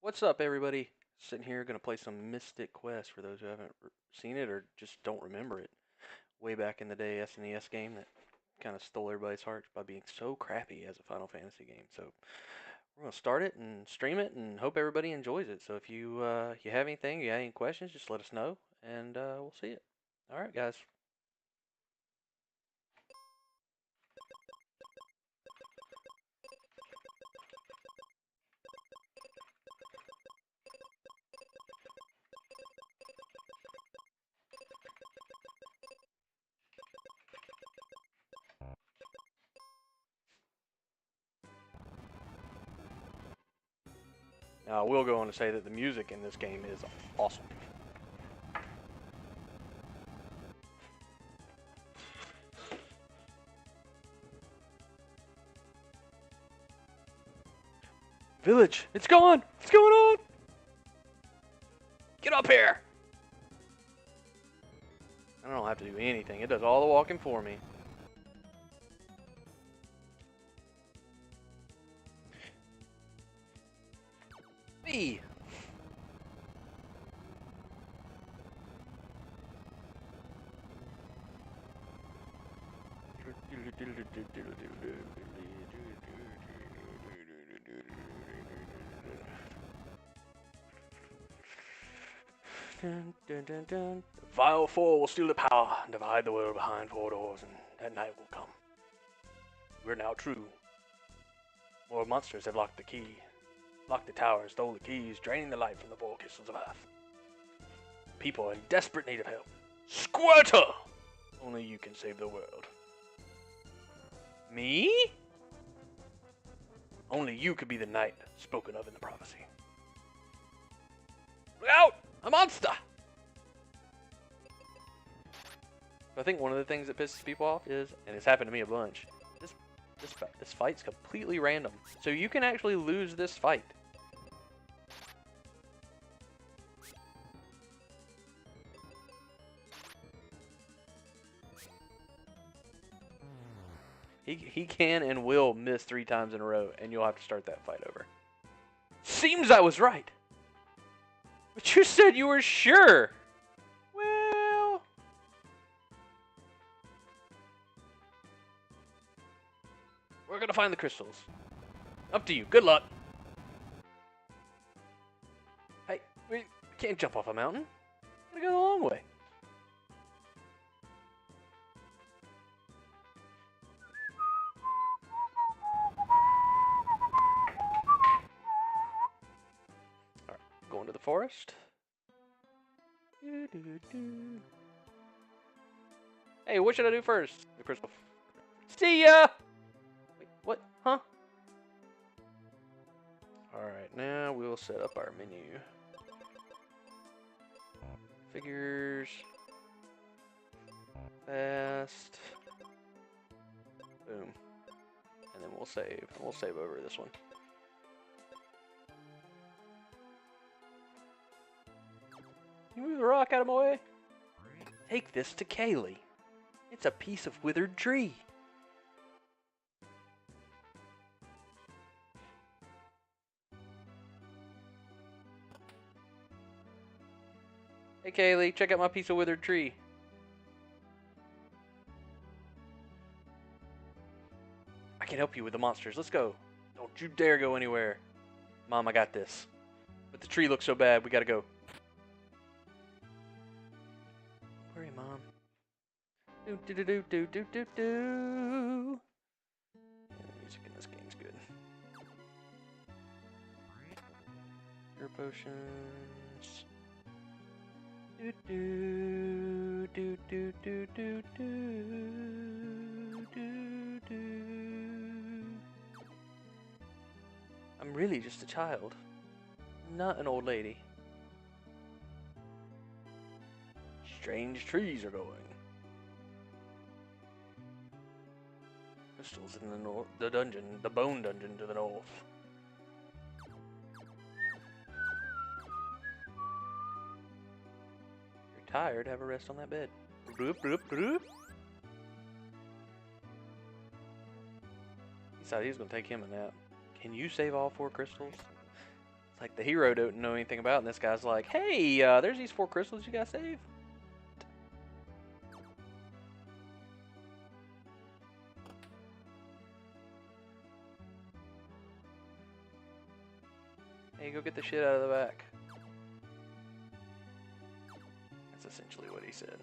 What's up, everybody? Sitting here, gonna play some Mystic Quest for those who haven't seen it or just don't remember it. Way back in the day, SNES game that kind of stole everybody's hearts by being so crappy as a Final Fantasy game. So we're gonna start it and stream it, and hope everybody enjoys it. So if you have anything, you have any questions, just let us know, and we'll see it. All right, guys. Now, I will go on to say that the music in this game is awesome. Village, it's gone! What's going on? Get up here! I don't have to do anything. It does all the walking for me. Me! Dun, dun, dun, dun. The vile four will steal the power and divide the world behind four doors, and that night will come. We're now true. More monsters have locked the key, locked the tower and stole the keys, draining the light from the four crystals of earth. People are in desperate need of help. Squirtle! Only you can save the world. Me? Only you could be the knight spoken of in the prophecy. Look out! A monster! I think one of the things that pisses people off is, and it's happened to me a bunch, this fight's completely random. So you can actually lose this fight. He can and will miss 3 times in a row, and you'll have to start that fight over. Seems I was right. But you said you were sure. Well... We're gonna find the crystals. Up to you. Good luck. Hey, we can't jump off a mountain. Gotta go the long way. Alright, going to the forest. Hey, what should I do first? The crystal. See ya! Wait, what? Huh? Alright, now we'll set up our menu. Figures. Fast. Boom. And then we'll save. We'll save over this one. You move the rock out of my way? Take this to Kaylee. It's a piece of withered tree. Hey Kaylee, check out my piece of withered tree. I can help you with the monsters. Let's go. Don't you dare go anywhere. Mom, I got this. But the tree looks so bad, we gotta go. Hurry, Mom. Do do do do do do do do. Yeah, the music in this game's good. Cure potions. Do do do do do do do do do. I'm really just a child, not an old lady. Strange trees are going. Crystals in the north, the dungeon, the bone dungeon to the north. You're tired, have a rest on that bed. Bloop, bloop, bloop. He decided he was going to take him a nap. Can you save all 4 crystals? It's like the hero don't know anything about, and this guy's like, "Hey, there's these 4 crystals you gotta save." Hey, go get the shit out of the back. That's essentially what he said.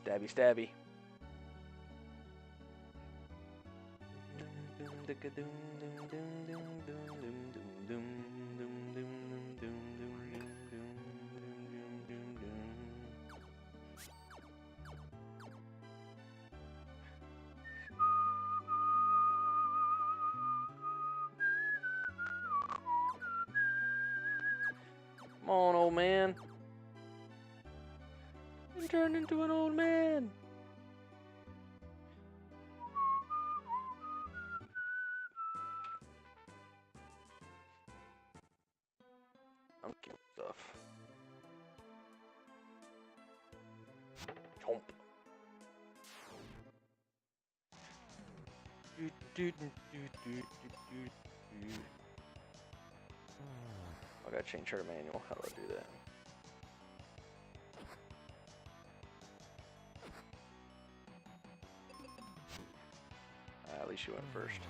Stabby, stabby. Come on, old man. You turned into an old man. I'm killing stuff. Chomp. I gotta change her manual. How do I do that? At least you went first.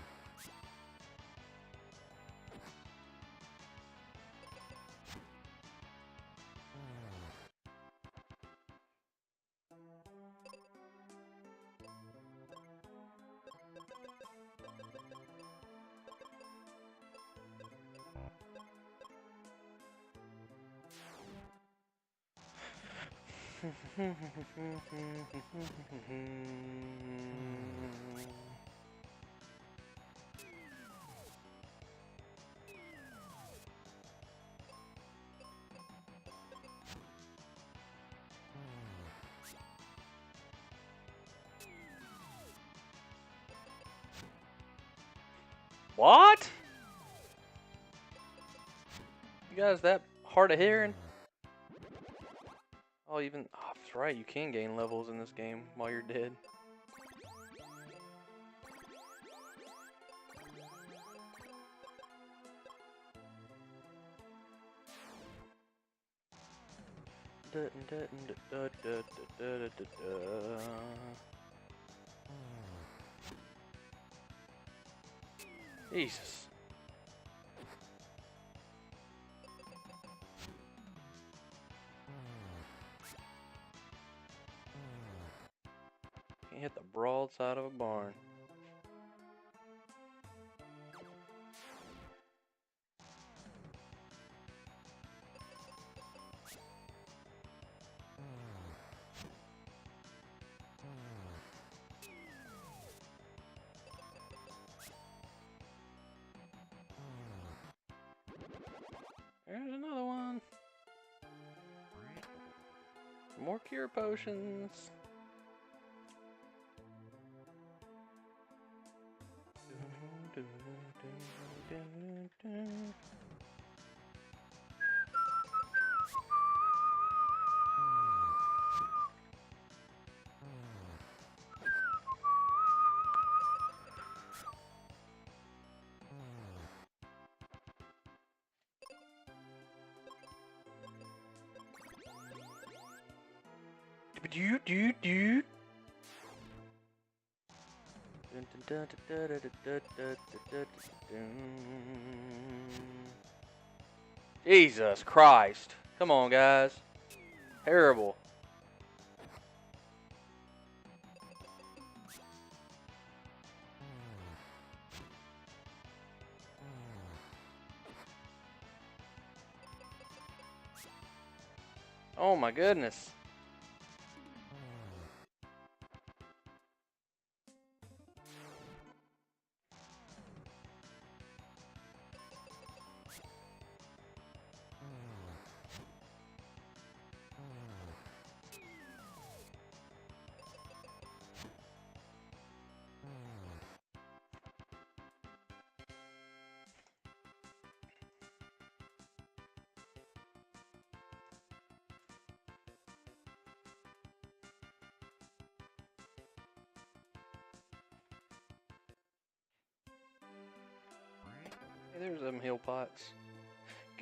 What? You guys that hard of hearing? Oh, that's right, you can gain levels in this game while you're dead. Jesus. Can't hit the broadside of a barn. There's another one. More cure potions. Do. Jesus Christ. Come on, guys. Terrible. Oh my goodness. there's them heal pots.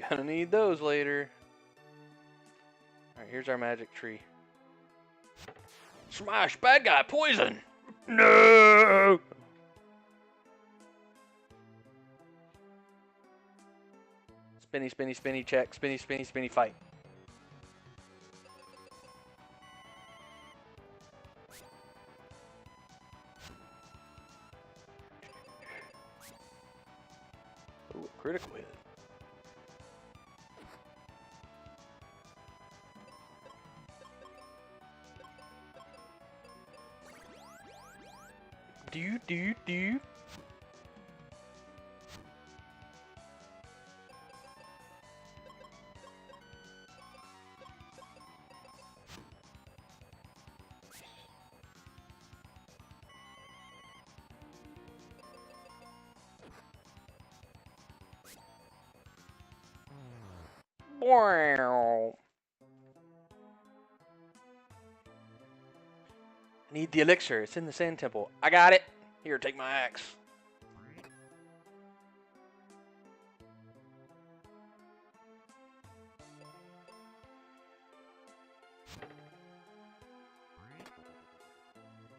Gonna need those later. Alright, here's our magic tree. Smash! Bad guy! Poison! No! Spinny, spinny, spinny, check. Spinny, spinny, spinny, fight. Ooh, critical hit. Do. Wow. I need the elixir. It's in the sand temple. I got it. Here, take my axe.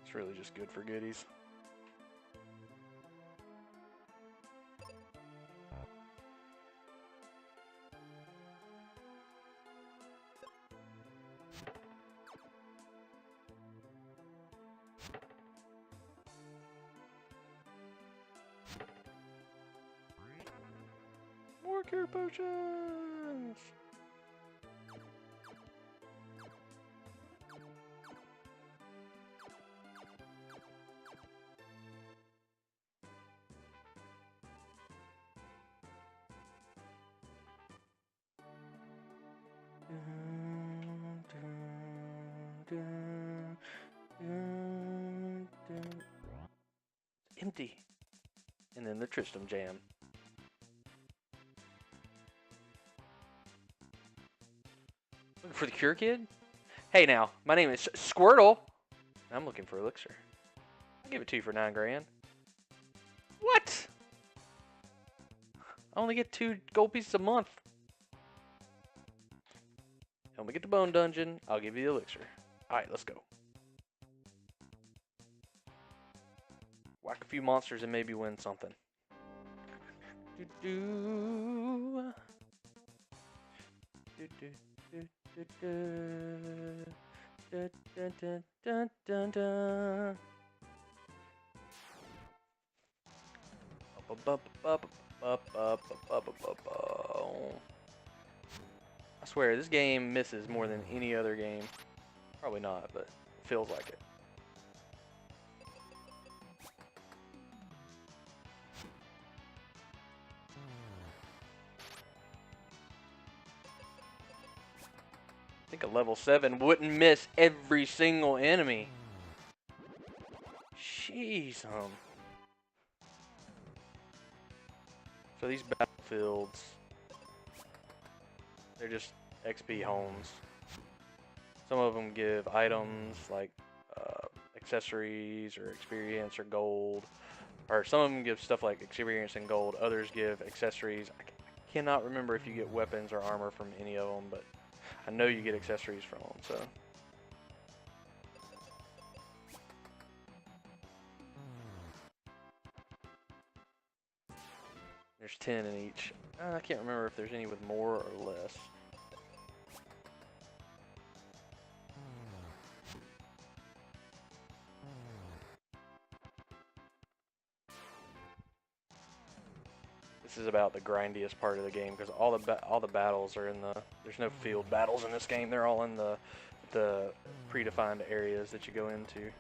It's really just good for goodies. More cure potions! Empty. And then the Tristram Jam. Looking for the cure kid? Hey now, my name is Squirtle. I'm looking for elixir. I'll give it to you for 9 grand. What? I only get 2 gold pieces a month. Help me get the bone dungeon. I'll give you the elixir. Alright, let's go. Whack a few monsters and maybe win something. Do-do. Do-do. I swear, this game misses more than any other game. Probably not, but it feels like it. I think a level 7 wouldn't miss every single enemy. Jeez, So these battlefields, they're just XP homes. Some of them give items like accessories or experience or gold. Or some of them give stuff like experience and gold. Others give accessories. I cannot remember if you get weapons or armor from any of them, but I know you get accessories from them, so. There's 10 in each. I can't remember if there's any with more or less. This is about the grindiest part of the game because all the battles are in the. There's no field battles in this game. They're all in the predefined areas that you go into.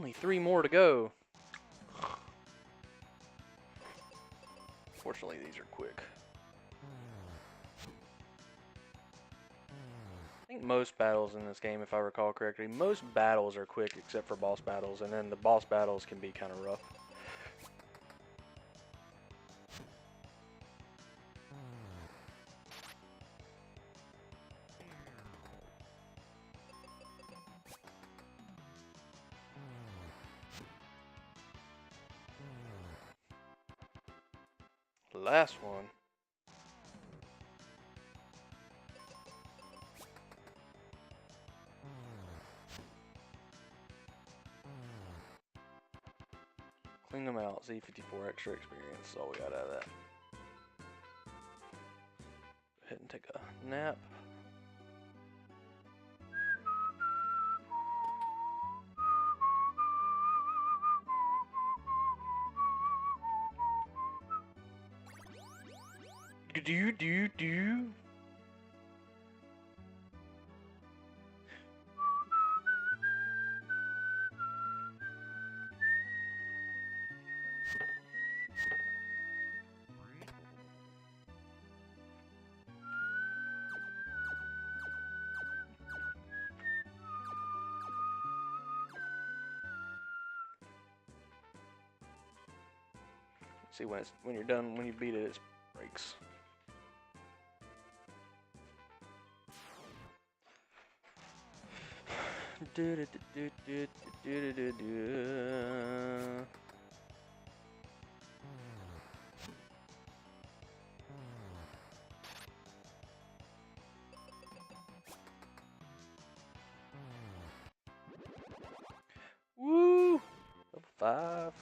Only 3 more to go. Fortunately, these are quick. I think most battles in this game, if I recall correctly, most battles are quick except for boss battles, and then the boss battles can be kind of rough. Last one. Clean them out. Z54 extra experience. That's all we got out of that. Go ahead and take a nap. Do. See, when you're done, when you beat it, it breaks. Woo! Level 5.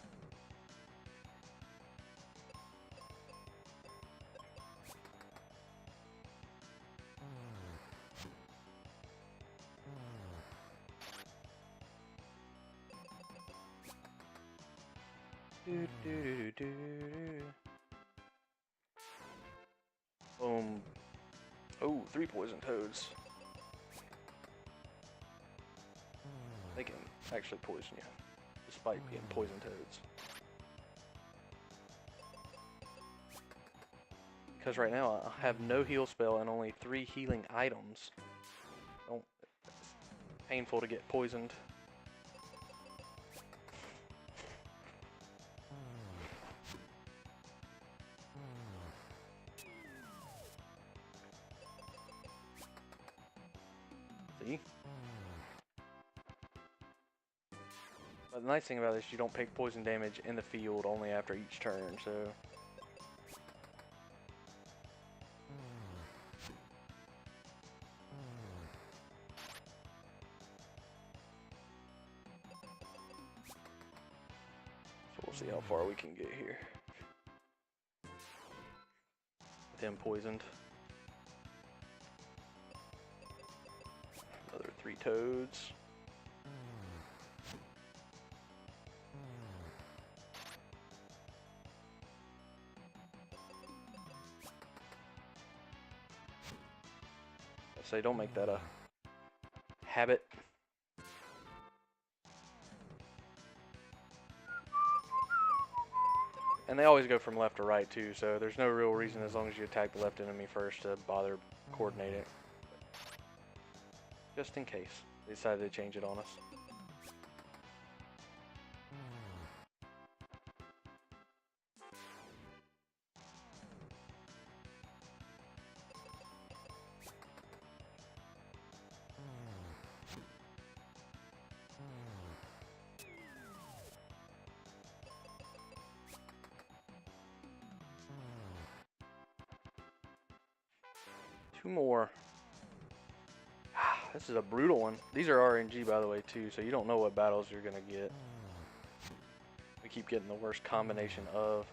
Boom. Oh, 3 poison toads. They can actually poison you, despite being poison toads. Because right now I have no heal spell and only 3 healing items. It's painful to get poisoned. See? But the nice thing about this, you don't take poison damage in the field, only after each turn, so... So we'll see how far we can get here. With him poisoned. Another 3 toads. I say don't make that a habit. And they always go from left to right too, so there's no real reason as long as you attack the left enemy first to bother coordinating. Just in case they decided to change it on us. Two more. This is a brutal one. These are RNG, by the way, too, so you don't know what battles you're gonna get. We keep getting the worst combination of.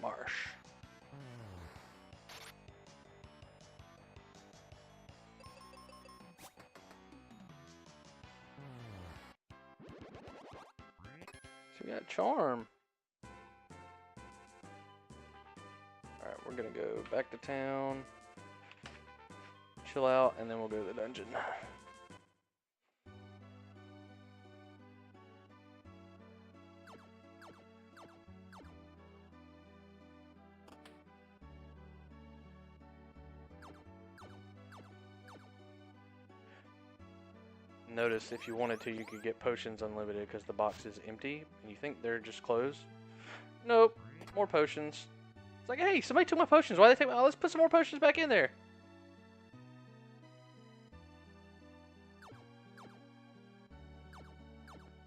Smarsh. we got charm. Alright, we're gonna go back to town, chill out, and then we'll go to the dungeon. Notice if you wanted to, you could get potions unlimited because the box is empty, and you think they're just closed. Nope, more potions. It's like, hey, somebody took my potions. Why did they take my... Oh, let's put some more potions back in there.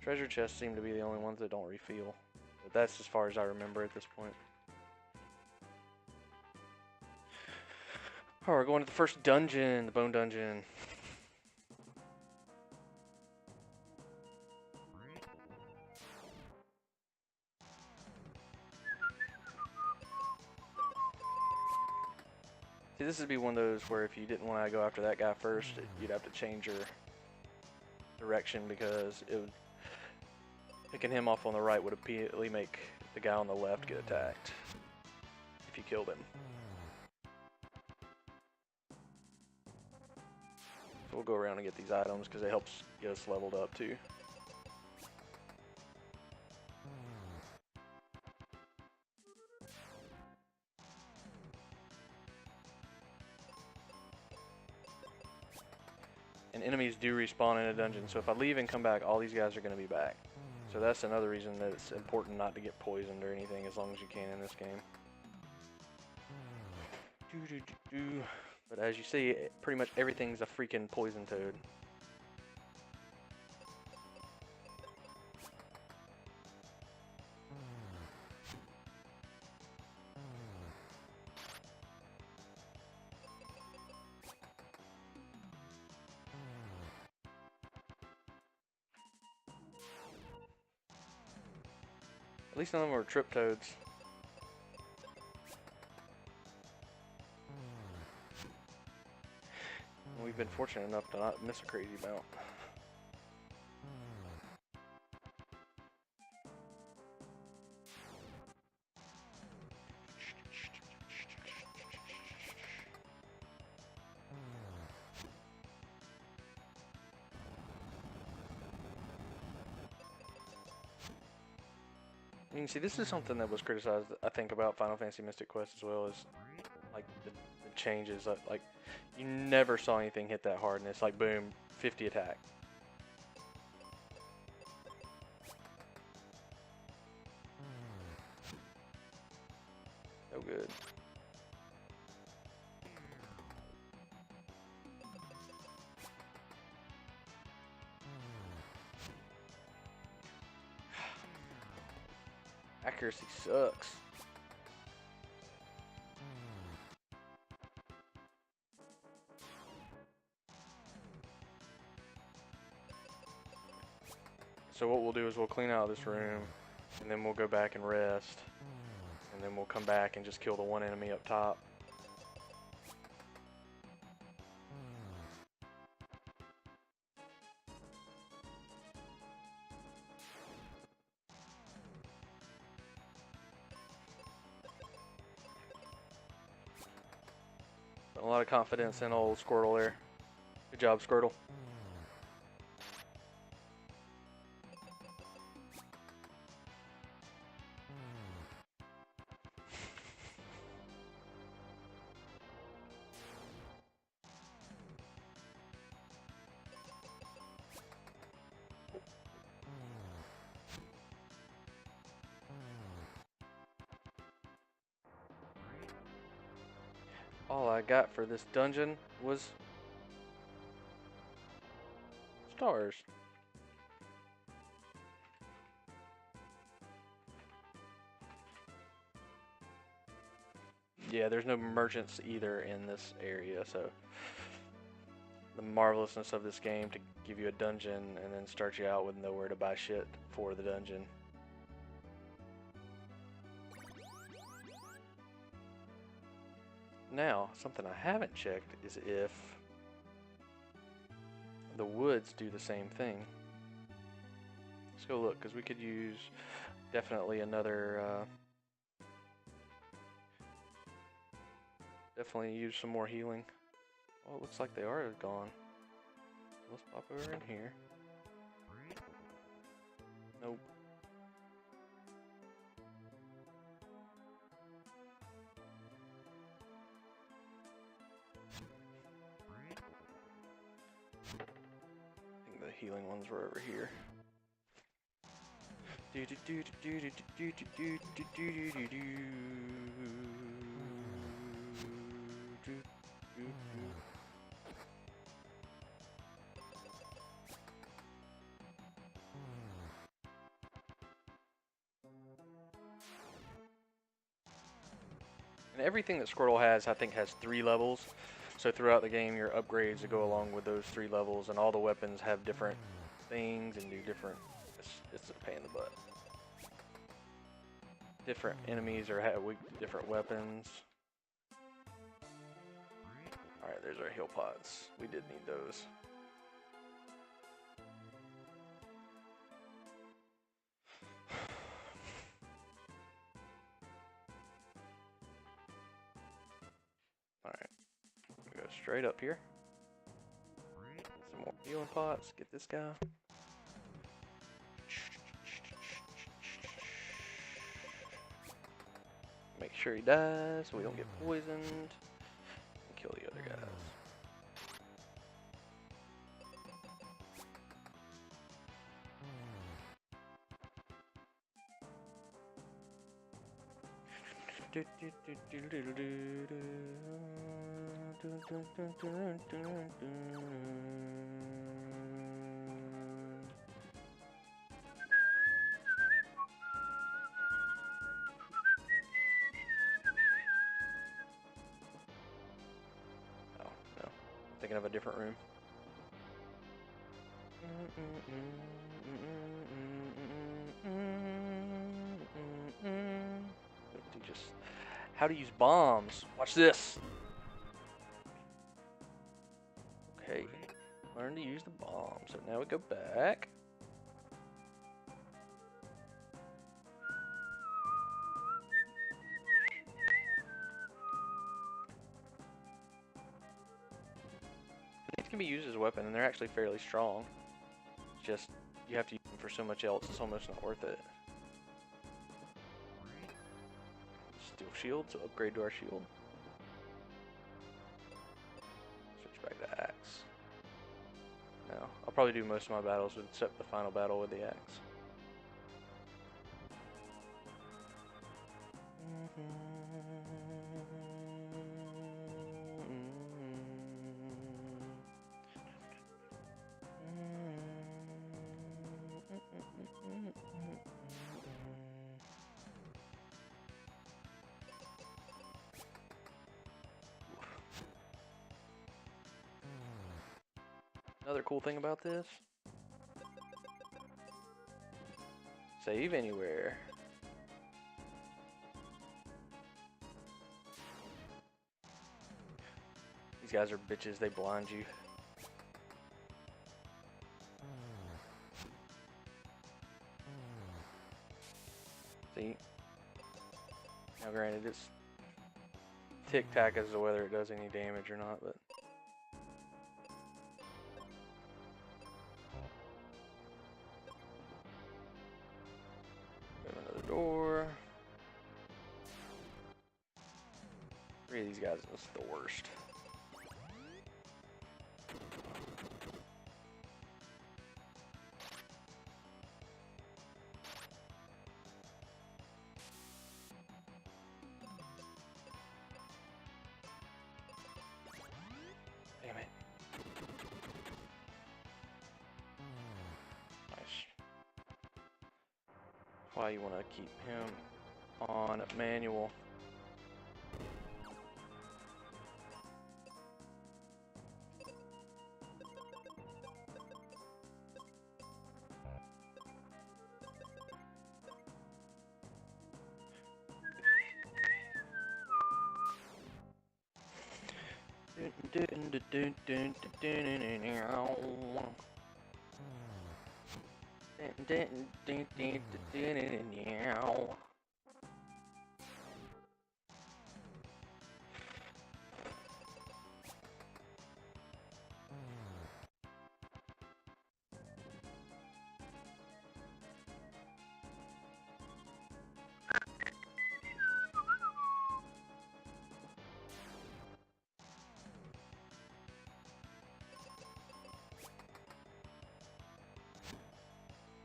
Treasure chests seem to be the only ones that don't refill. But that's as far as I remember at this point. Oh, we're going to the first dungeon, the bone dungeon. See, this would be one of those where if you didn't want to go after that guy first, you'd have to change your direction because it would, picking him off on the right would immediately make the guy on the left get attacked if you killed him. So we'll go around and get these items because it helps get us leveled up too. And enemies do respawn in a dungeon, so if I leave and come back, all these guys are going to be back. So that's another reason that it's important not to get poisoned or anything as long as you can in this game. But as you see, pretty much everything's a freaking poison toad. At least none of them were trip toads. We've been fortunate enough to not miss a crazy amount. You can see this is something that was criticized, I think, about Final Fantasy Mystic Quest as well, is like the changes. Like you never saw anything hit that hard, and it's like boom, 50 attack. No good. Accuracy sucks. So what we'll do is we'll clean out this room, and then we'll go back and rest, and then we'll come back and just kill the one enemy up top. A lot of confidence in old Squirtle there. Good job, Squirtle. All I got for this dungeon was stars. Yeah, there's no merchants either in this area, so the marvelousness of this game to give you a dungeon and then start you out with nowhere to buy shit for the dungeon. Now, something I haven't checked is if the woods do the same thing. Let's go look, because we could use definitely another, definitely use some more healing. Oh, it looks like they are gone. Let's pop over in here. Nope. I think the healing ones were over here. And everything that Squirtle has, I think, has 3 levels. So throughout the game, your upgrades that go along with those 3 levels, and all the weapons have different things and do different. It's a pain in the butt. Different enemies are have different weapons. All right, there's our heal pots. We did need those. All right, we go straight up here. Some more healing pots. Get this guy. Make sure he dies so we don't get poisoned. And kill the other guys. Oh, no. Thinking of a different room. Just how to use bombs. Watch this. Okay, learn to use the bomb. So now we go back. These can be used as a weapon, and they're actually fairly strong. It's just you have to use them for so much else. It's almost not worth it. Steel shield, so upgrade to our shield. Switch back to axe. No, I'll probably do most of my battles except the final battle with the axe. Another cool thing about this, save anywhere. These guys are bitches, they blind you. See? Now granted, it's tic-tac as to whether it does any damage or not, but another door. 3 of these guys is the worst. Damn it. Nice. That's why you want to keep him on manual.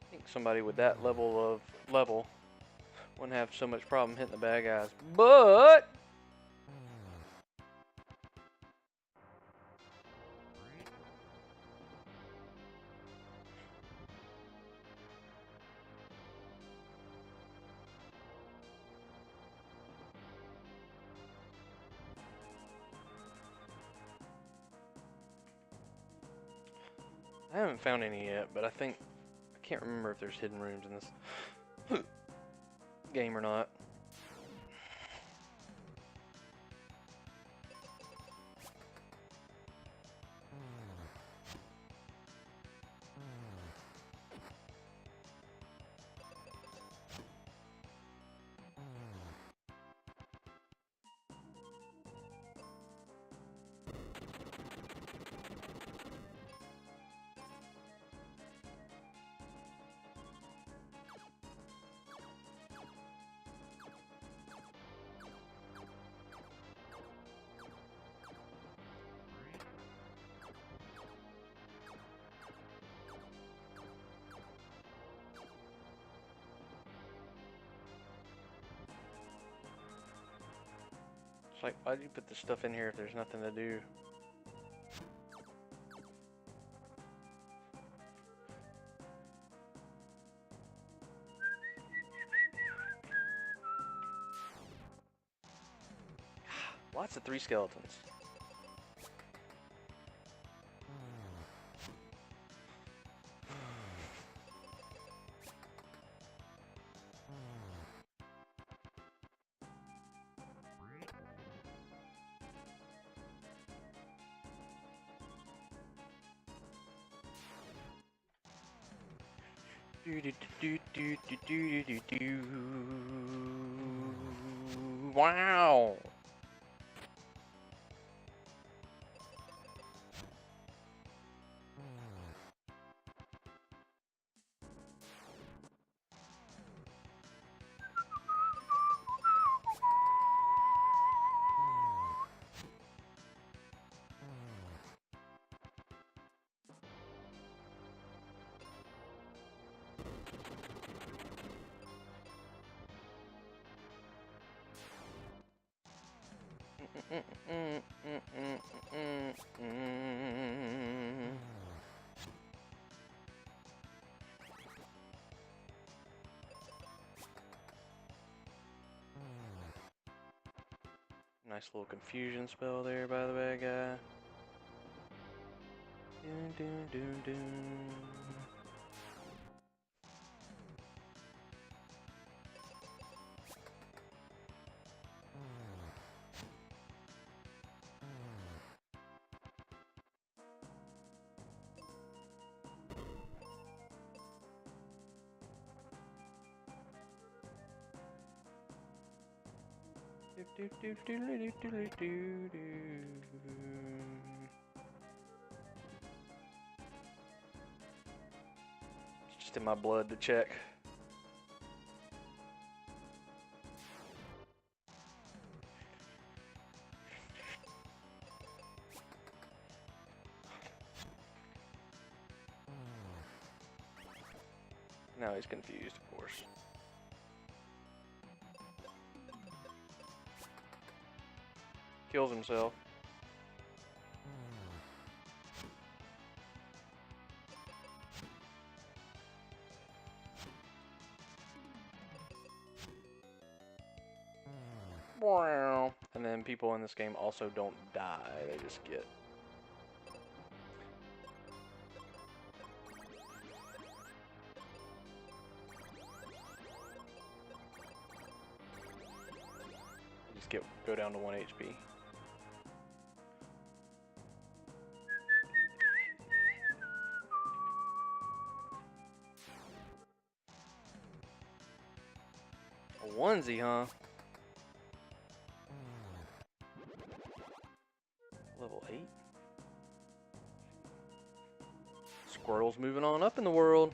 I think somebody with that level wouldn't have so much problem hitting the bad guys, but I haven't found any yet. But I can't remember if there's hidden rooms in this game or not. It's like, why do you put this stuff in here if there's nothing to do? Lots of 3 skeletons. Wow. Nice little confusion spell there by the bad guy. Dun, dun, dun, dun. It's just in my blood to check. Now he's confused, of course. Kills himself. And then people in this game also don't die, they just get... go down to 1 HP. onesie, huh? Level 8. Squirtle's moving on up in the world.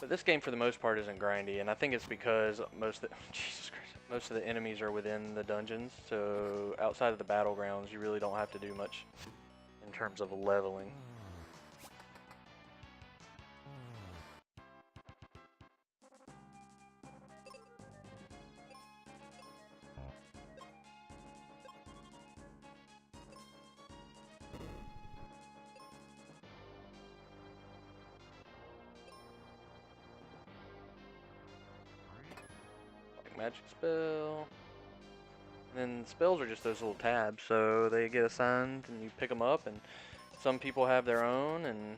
But this game, for the most part, isn't grindy, and I think it's because most of the Jesus Christ, most of the enemies are within the dungeons. So outside of the battlegrounds, you really don't have to do much in terms of leveling. Magic spell. And then spells are just those little tabs, so they get assigned and you pick them up, and some people have their own, and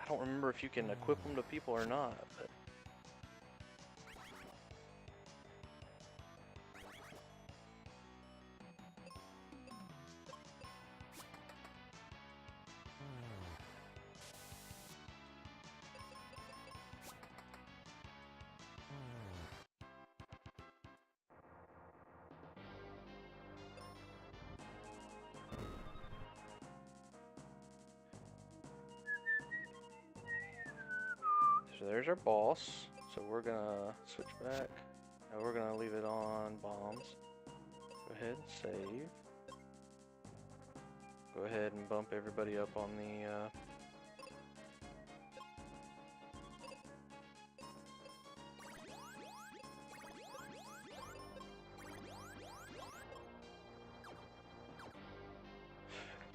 I don't remember if you can equip them to people or not, but so there's our boss. So we're gonna switch back. Now we're gonna leave it on bombs. Go ahead and save. Go ahead and bump everybody up on the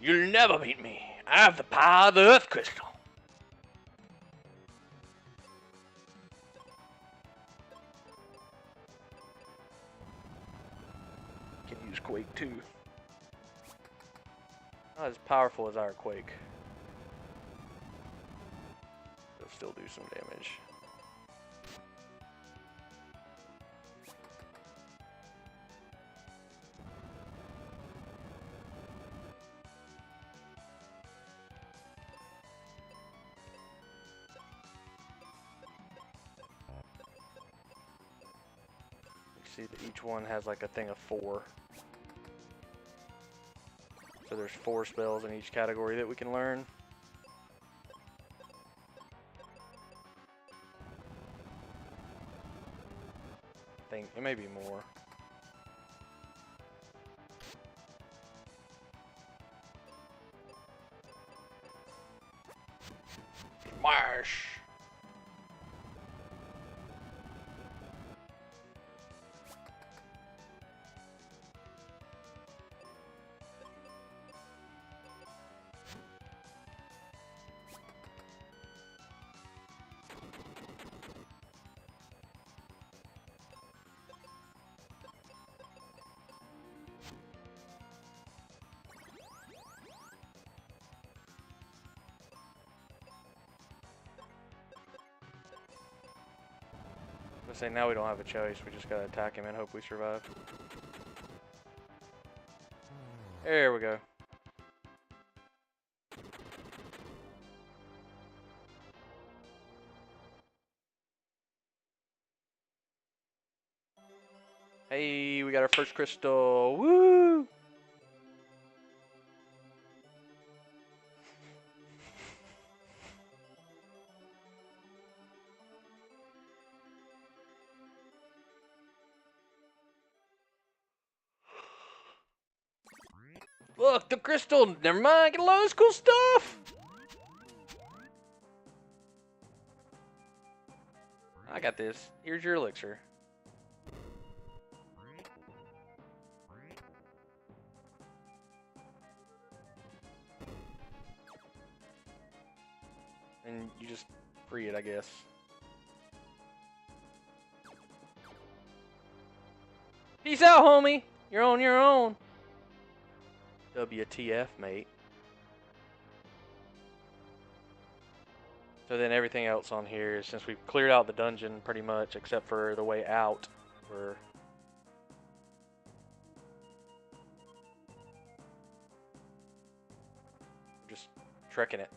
You'll never beat me. I have the power of the Earth Crystal. Can use Quake too. Not as powerful as our Quake. It'll still do some damage. See that each one has like a thing of 4. So there's 4 spells in each category that we can learn. I think it may be more. Smash! Let's say now we don't have a choice, we just gotta attack him and hope we survive. There we go. Hey, we got our first crystal. Woo! Look, the crystal! Never mind, get a lot of this cool stuff! I got this. Here's your elixir. And you just free it, I guess. Peace out, homie! You're on your own. WTF, mate. So then everything else on here, since we've cleared out the dungeon pretty much, except for the way out, we're just trekking it.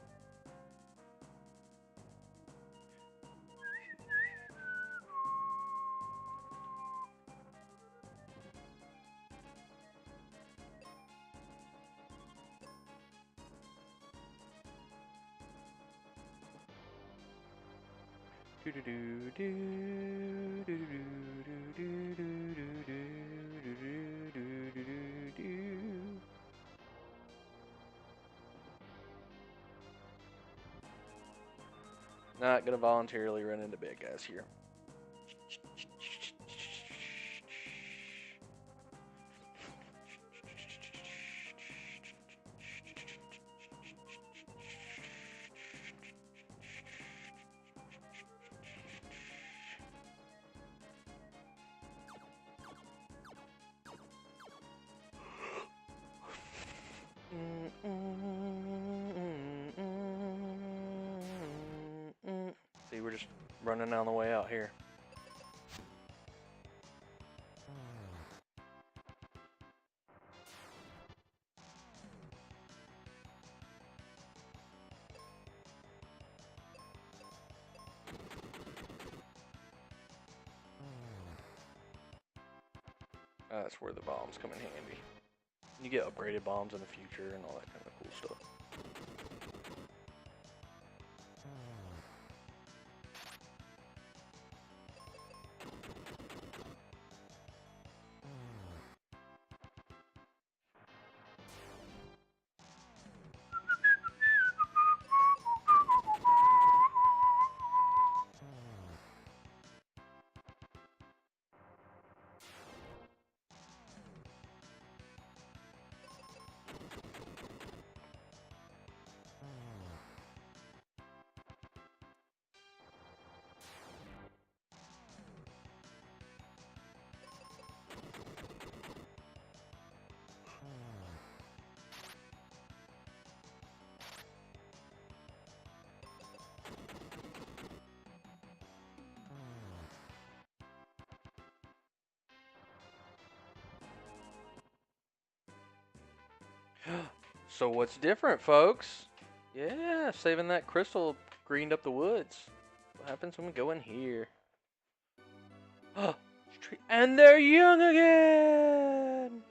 Not gonna voluntarily run into bad guys here. See, we're just running on the way out here. That's where the bombs come in handy. You get upgraded bombs in the future and all that kind of cool stuff. So what's different, folks? Yeah, saving that crystal greened up the woods. What happens when we go in here? And they're young again!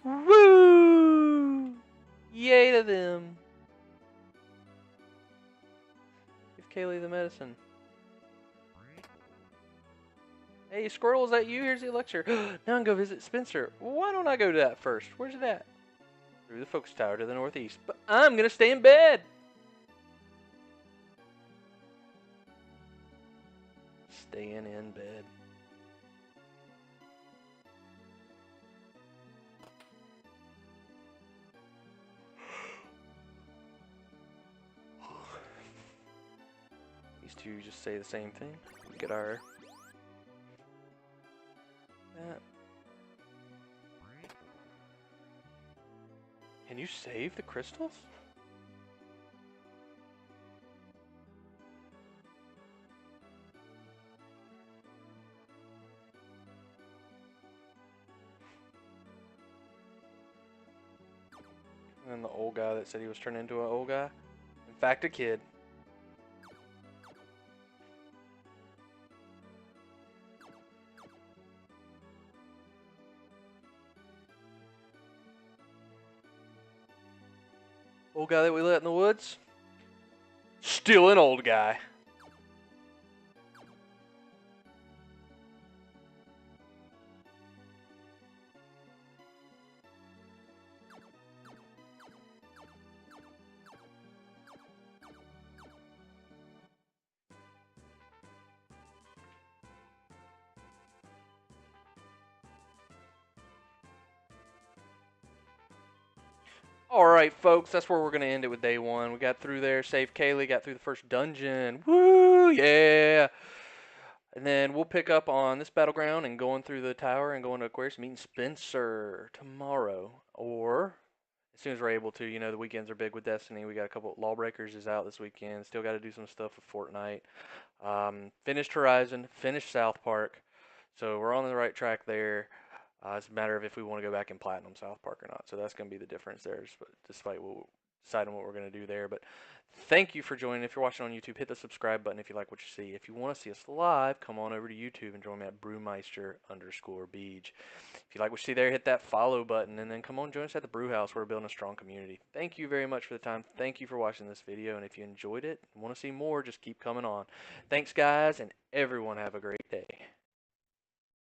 Woo! Yay to them! Give Kaylee the medicine. Hey, Squirtle, is that you? Here's the elixir. Now I can go visit Spencer. Why don't I go to that first? Where's it at? Through the focus tower to the northeast. But I'm gonna stay in bed! Staying in bed. These two just say the same thing. We get our... that. Can you save the crystals? And then the old guy that said he was turned into an old guy. In fact, a kid. Old guy that we let in the woods? Still an old guy. Alright, folks, that's where we're going to end it with day one. We got through there, saved Kaylee, got through the first dungeon. Woo, yeah! And then we'll pick up on this battleground and going through the tower and going to Aquarius, meeting Spencer tomorrow. Or as soon as we're able to. You know, the weekends are big with Destiny. We got a couple. Lawbreakers is out this weekend. Still got to do some stuff with Fortnite. Finished Horizon. Finished South Park. So we're on the right track there. It's a matter of if we want to go back and platinum South Park or not. So that's going to be the difference there, despite deciding what we're going to do there. But thank you for joining. If you're watching on YouTube, hit the subscribe button if you like what you see. If you want to see us live, come on over to YouTube and join me at Brewmeister_Beej. If you like what you see there, hit that follow button, and then come on, join us at the Brew House. We're building a strong community. Thank you very much for the time. Thank you for watching this video, and if you enjoyed it and want to see more, just keep coming on. Thanks, guys, and everyone have a great day.